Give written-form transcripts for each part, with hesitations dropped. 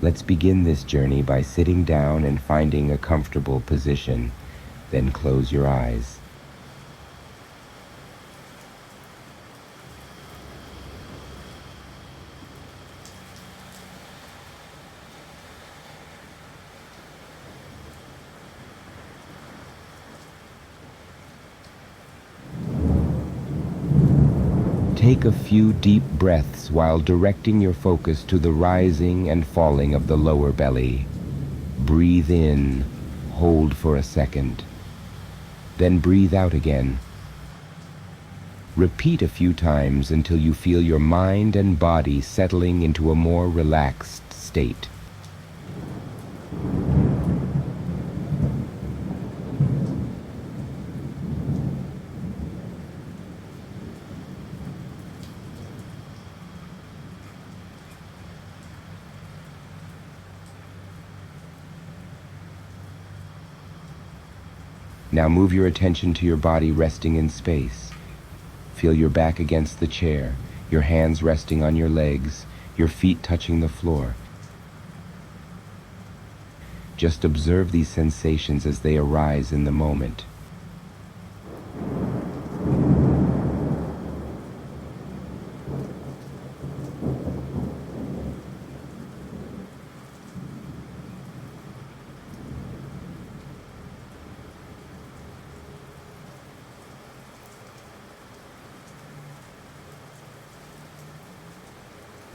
Let's begin this journey by sitting down and finding a comfortable position. Then close your eyes. Take a few deep breaths while directing your focus to the rising and falling of the lower belly. Breathe in, hold for a second. Then breathe out again. Repeat a few times until you feel your mind and body settling into a more relaxed state. Now move your attention to your body resting in space. Feel your back against the chair, your hands resting on your legs, your feet touching the floor. Just observe these sensations as they arise in the moment.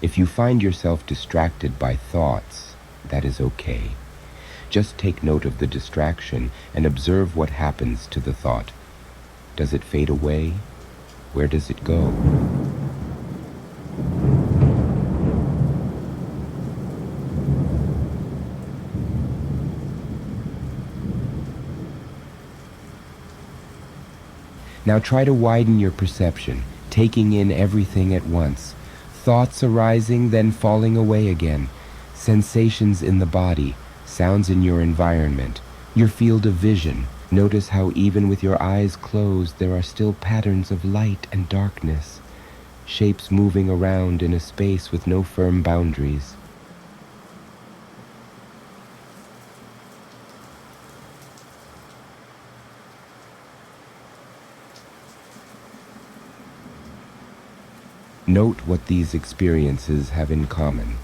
If you find yourself distracted by thoughts, that is okay. Just take note of the distraction and observe what happens to the thought. Does it fade away? Where does it go? Now try to widen your perception, taking in everything at once. Thoughts arising, then falling away again. Sensations in the body, sounds in your environment, your field of vision. Notice how even with your eyes closed, there are still patterns of light and darkness, shapes moving around in a space with no firm boundaries. Note what these experiences have in common.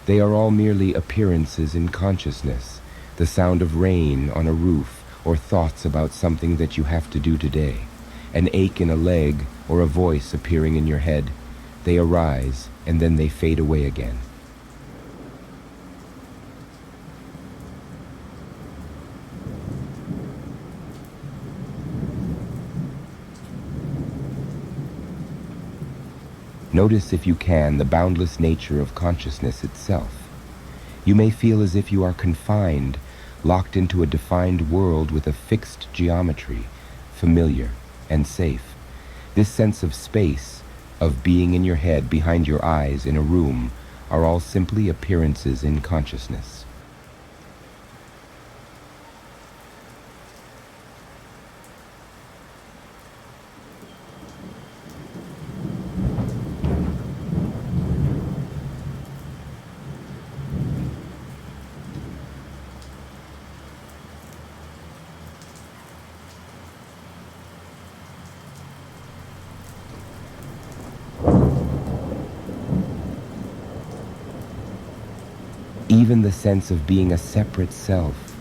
They are all merely appearances in consciousness, the sound of rain on a roof, or thoughts about something that you have to do today, an ache in a leg, or a voice appearing in your head. They arise, and then they fade away again. Notice, if you can, the boundless nature of consciousness itself. You may feel as if you are confined, locked into a defined world with a fixed geometry, familiar and safe. This sense of space, of being in your head, behind your eyes, in a room, are all simply appearances in consciousness. Even the sense of being a separate self,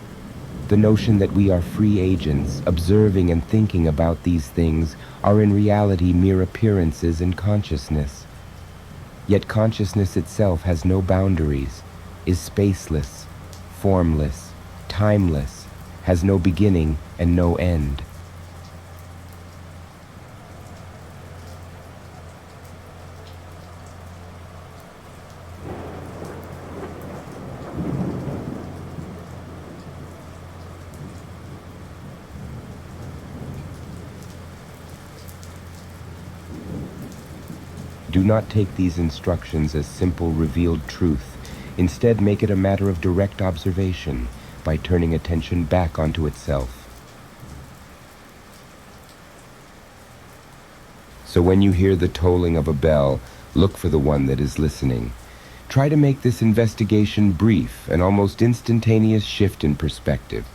the notion that we are free agents, observing and thinking about these things, are in reality mere appearances in consciousness. Yet consciousness itself has no boundaries, is spaceless, formless, timeless, has no beginning and no end. Do not take these instructions as simple revealed truth. Instead, make it a matter of direct observation by turning attention back onto itself. So when you hear the tolling of a bell, look for the one that is listening. Try to make this investigation brief, an almost instantaneous shift in perspective.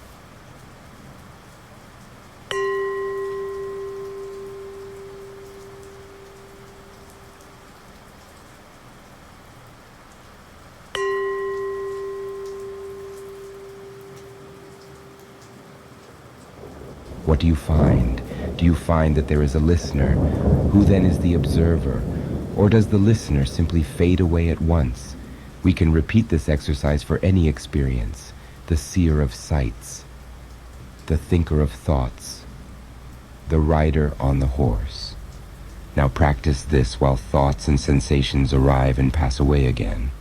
What do you find? Do you find that there is a listener? Who then is the observer? Or does the listener simply fade away at once? We can repeat this exercise for any experience. The seer of sights, the thinker of thoughts, the rider on the horse. Now practice this while thoughts and sensations arrive and pass away again.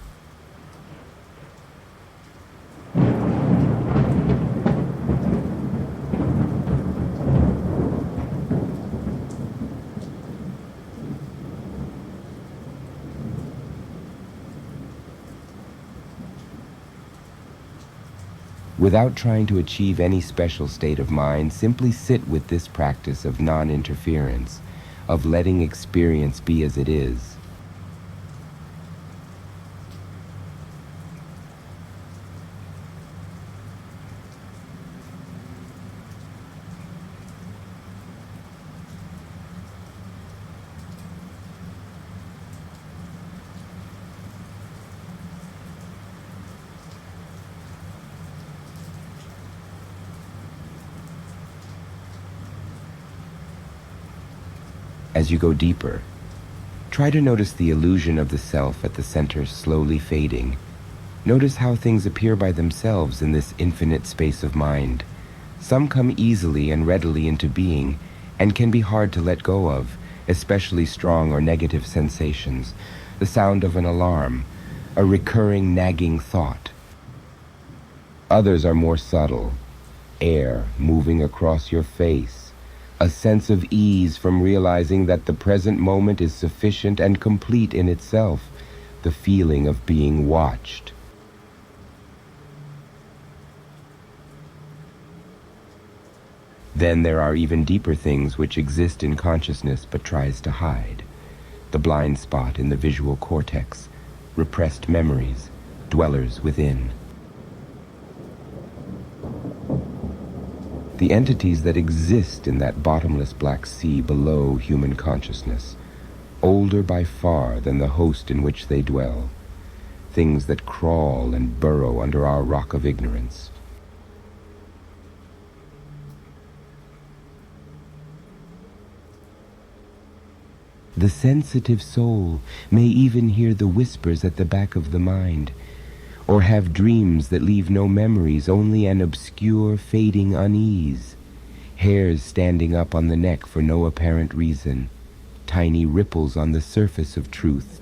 Without trying to achieve any special state of mind, simply sit with this practice of non-interference, of letting experience be as it is. As you go deeper, try to notice the illusion of the self at the center slowly fading. Notice how things appear by themselves in this infinite space of mind. Some come easily and readily into being and can be hard to let go of, especially strong or negative sensations, the sound of an alarm, a recurring nagging thought. Others are more subtle, air moving across your face, a sense of ease from realizing that the present moment is sufficient and complete in itself, the feeling of being watched. Then there are even deeper things which exist in consciousness but tries to hide. The blind spot in the visual cortex, repressed memories, dwellers within. The entities that exist in that bottomless black sea below human consciousness, older by far than the host in which they dwell, things that crawl and burrow under our rock of ignorance. The sensitive soul may even hear the whispers at the back of the mind, or have dreams that leave no memories, only an obscure, fading unease, hairs standing up on the neck for no apparent reason, tiny ripples on the surface of truth.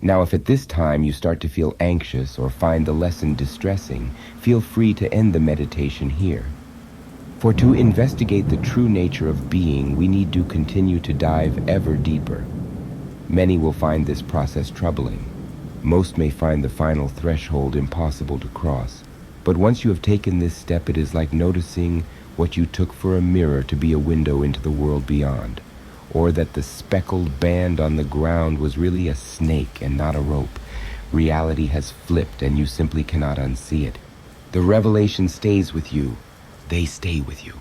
Now, if at this time you start to feel anxious or find the lesson distressing, feel free to end the meditation here. For to investigate the true nature of being, we need to continue to dive ever deeper. Many will find this process troubling. Most may find the final threshold impossible to cross. But once you have taken this step, it is like noticing what you took for a mirror to be a window into the world beyond, or that the speckled band on the ground was really a snake and not a rope. Reality has flipped and you simply cannot unsee it. The revelation stays with you. They stay with you.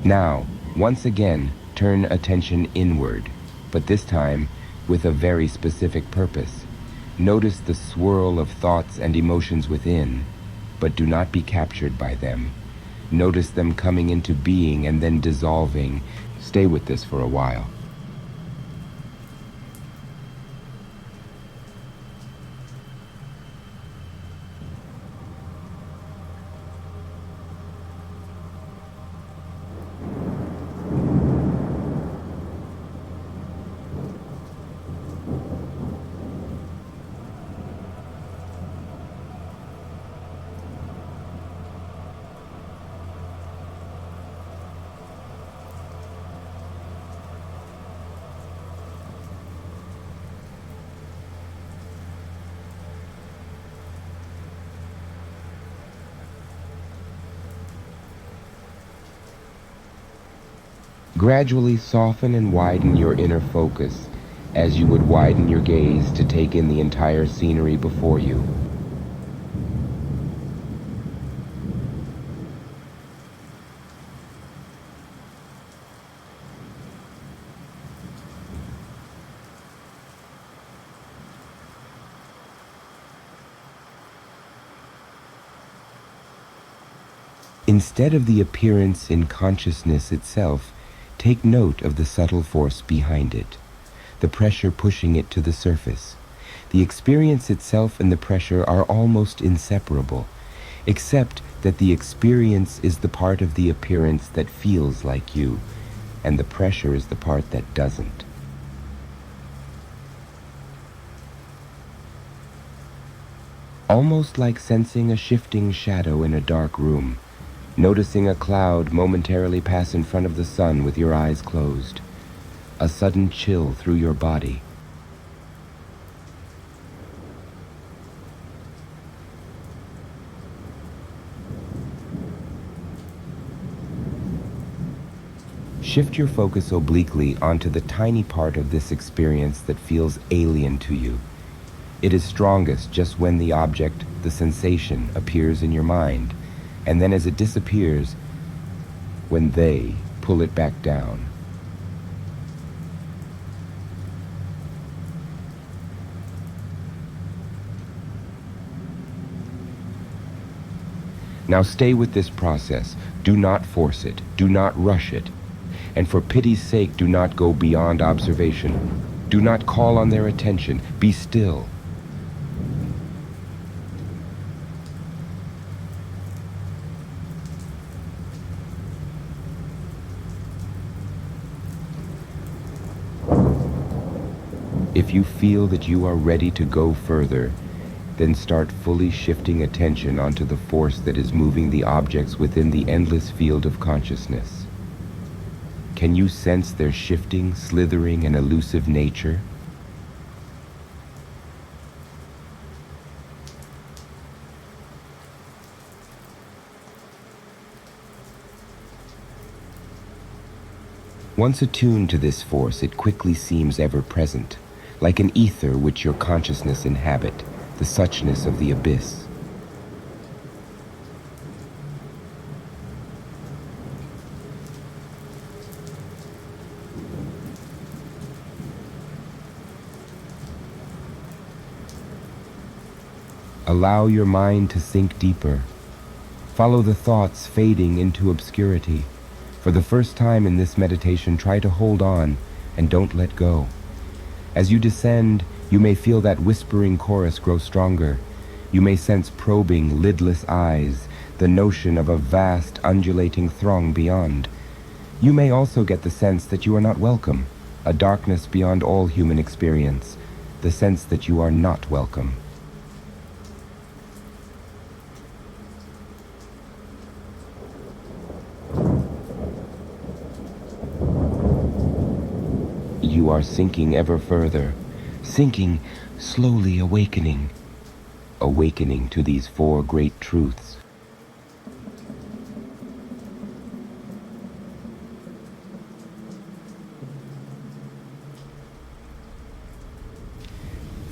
Now, once again, turn attention inward, but this time with a very specific purpose. Notice the swirl of thoughts and emotions within, but do not be captured by them. Notice them coming into being and then dissolving. Stay with this for a while. Gradually soften and widen your inner focus as you would widen your gaze to take in the entire scenery before you. Instead of the appearance in consciousness itself, take note of the subtle force behind it, the pressure pushing it to the surface. The experience itself and the pressure are almost inseparable, except that the experience is the part of the appearance that feels like you, and the pressure is the part that doesn't. Almost like sensing a shifting shadow in a dark room, noticing a cloud momentarily pass in front of the sun with your eyes closed, a sudden chill through your body. Shift your focus obliquely onto the tiny part of this experience that feels alien to you. It is strongest just when the object, the sensation, appears in your mind, and then as it disappears, when they pull it back down. Now stay with this process. Do not force it. Do not rush it. And for pity's sake, do not go beyond observation. Do not call on their attention. Be still. If you feel that you are ready to go further, then start fully shifting attention onto the force that is moving the objects within the endless field of consciousness. Can you sense their shifting, slithering, and elusive nature? Once attuned to this force, it quickly seems ever present, like an ether which your consciousness inhabit, the suchness of the abyss. Allow your mind to sink deeper. Follow the thoughts fading into obscurity. For the first time in this meditation, try to hold on and don't let go. As you descend, you may feel that whispering chorus grow stronger. You may sense probing, lidless eyes, the notion of a vast, undulating throng beyond. You may also get the sense that you are not welcome, a darkness beyond all human experience, the sense that you are not welcome. You are sinking ever further, sinking, slowly awakening to these four great truths.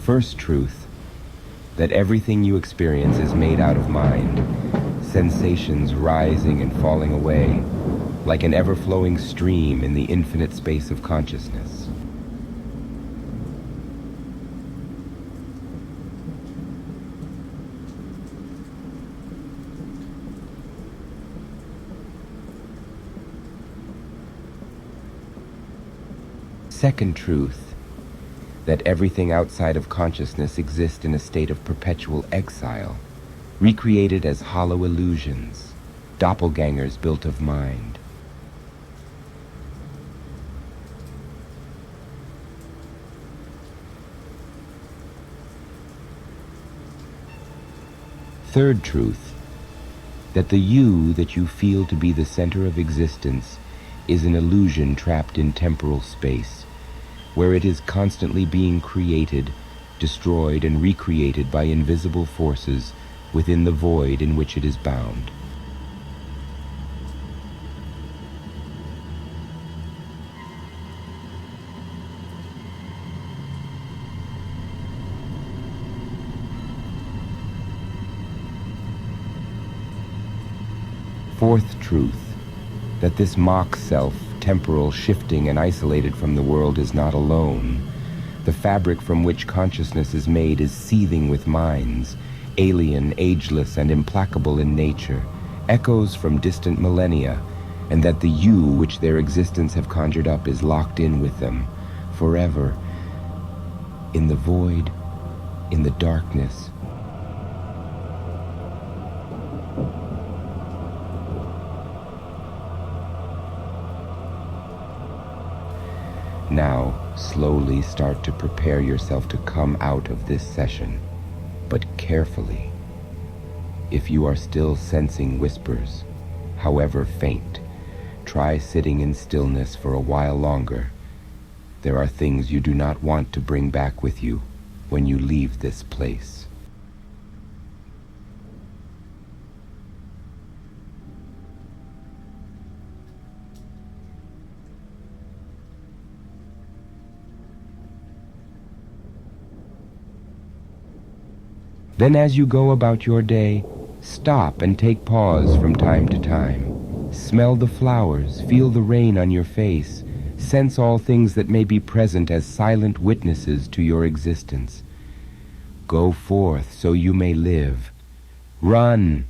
First truth, that everything you experience is made out of mind, sensations rising and falling away, like an ever-flowing stream in the infinite space of consciousness. Second truth, that everything outside of consciousness exists in a state of perpetual exile, recreated as hollow illusions, doppelgangers built of mind. Third truth, that the you that you feel to be the center of existence is an illusion trapped in temporal space, where it is constantly being created, destroyed, and recreated by invisible forces within the void in which it is bound. Fourth truth, that this mock self, temporal, shifting, and isolated from the world, is not alone. The fabric from which consciousness is made is seething with minds, alien, ageless, and implacable in nature, echoes from distant millennia, and that the you which their existence have conjured up is locked in with them, forever, in the void, in the darkness. Now, slowly start to prepare yourself to come out of this session, but carefully. If you are still sensing whispers, however faint, try sitting in stillness for a while longer. There are things you do not want to bring back with you when you leave this place. Then as you go about your day, stop and take pause from time to time. Smell the flowers, feel the rain on your face, sense all things that may be present as silent witnesses to your existence. Go forth so you may live. Run,